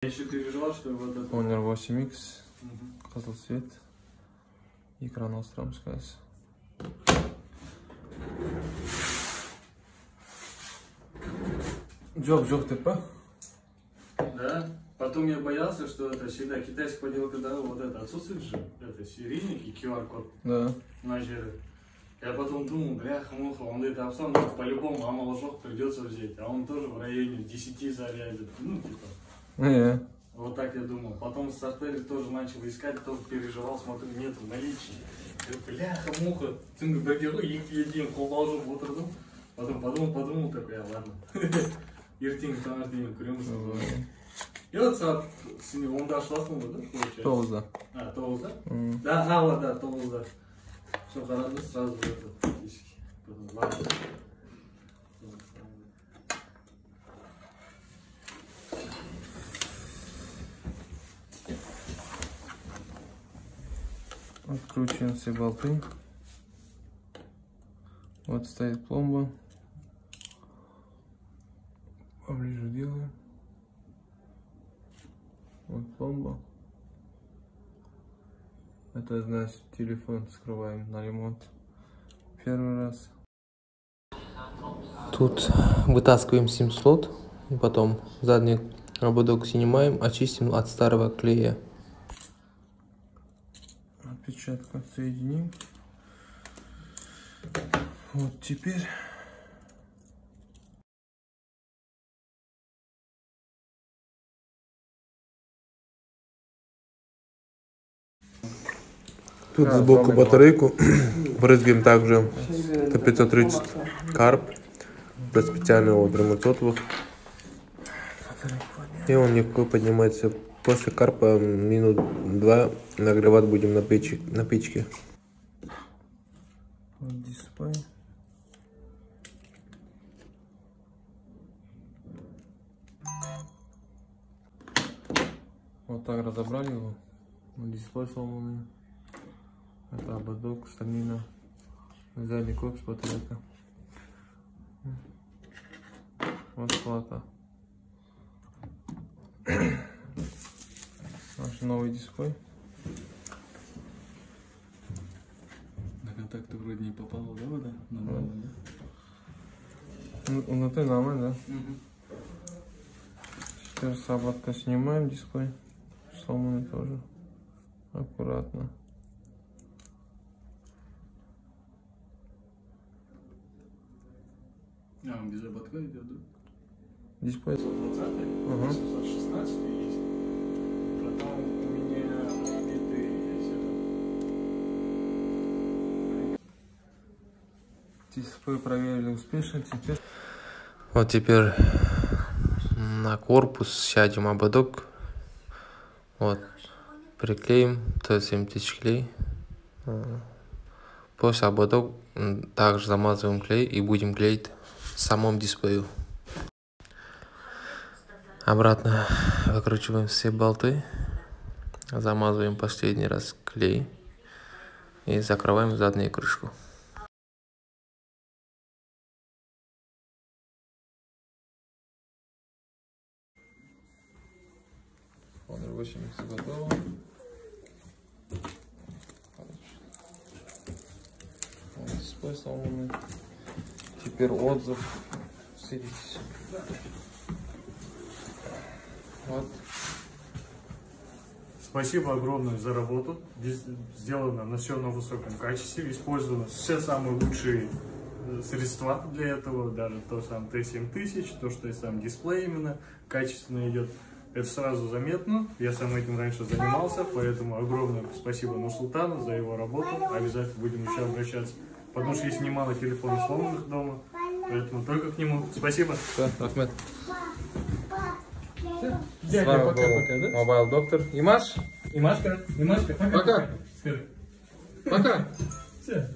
Я еще переживал, что вот это... Honor 8X, козл цвет, экран Астромскайс. Джок ТП. Да. Потом я боялся, что это всегда китайская поделка, когда вот это отсутствует же, это серийник и QR-код. Да. Начали. Я потом думал, бляха-муха, он это обсам, ну, по-любому мама ложок придется взять, а он тоже в районе 10 зарядит, ну типа. Вот так я думал. Потом в стартере тоже начал искать, тоже переживал, смотрю, нет в наличии. Бляха-муха, ты бердеру, едим, положу, вот это. Потом подумал, такой, ладно. Ертинг таңертең көреміз. И вот с ним он дошласың ғой, да, получается? 9-да. А, 9-да? Да, вот, да, 9-да. Все, хорошо, сразу в это, практически. Ладно. Откручиваем все болты. Вот стоит пломба. Поближе делаем. Вот пломба. Это значит телефон скрываем на ремонт. Первый раз. Тут вытаскиваем сим-слот. И потом задний ободок снимаем, очистим от старого клея. Отпечатку соединим. Вот теперь тут сбоку батарейку брызгаем также Т530 карп до специального драматотвых. И он легко поднимается. После карпа минут 2 нагревать будем на печке. Вот дисплей. Вот так разобрали его. Дисплей сломанный. Это ободок, станина. Задний корпус, батарейка. Вот плата. Наш новый дисплей. На контакты вроде не попало, да, вода? Нормально, да? Внутри нормально, да? Теперь с ободка снимаем дисплей. Сломанный тоже. Аккуратно. А, он без ободка идет, да? Дисплей. 120, 816 есть. Потом у меня битые есть. Дисплей проверили успешно. Вот теперь на корпус сядем ободок. Вот. Приклеим Т7000 клей. После ободок также замазываем клей и будем клеить в самом дисплею. Обратно выкручиваем все болты, замазываем последний раз клей и закрываем заднюю крышку. Honor 8X готово. Дисплей сломанный. Теперь отзыв. Садитесь. Вот. Спасибо огромное за работу. Сделано на все на высоком качестве. Использованы все самые лучшие средства для этого. Даже то сам Т7000, то, что и сам дисплей именно качественно идет. Это сразу заметно. Я сам этим раньше занимался. Поэтому огромное спасибо Нурсултану за его работу. Обязательно будем еще обращаться. Потому что есть немало телефонов сломанных дома. Поэтому только к нему. Спасибо. Ахмед. Дядя, пока-пока, да? Мобайл доктор. Имаш? Имашка, пока. Пока. Скажи. Пока. Все.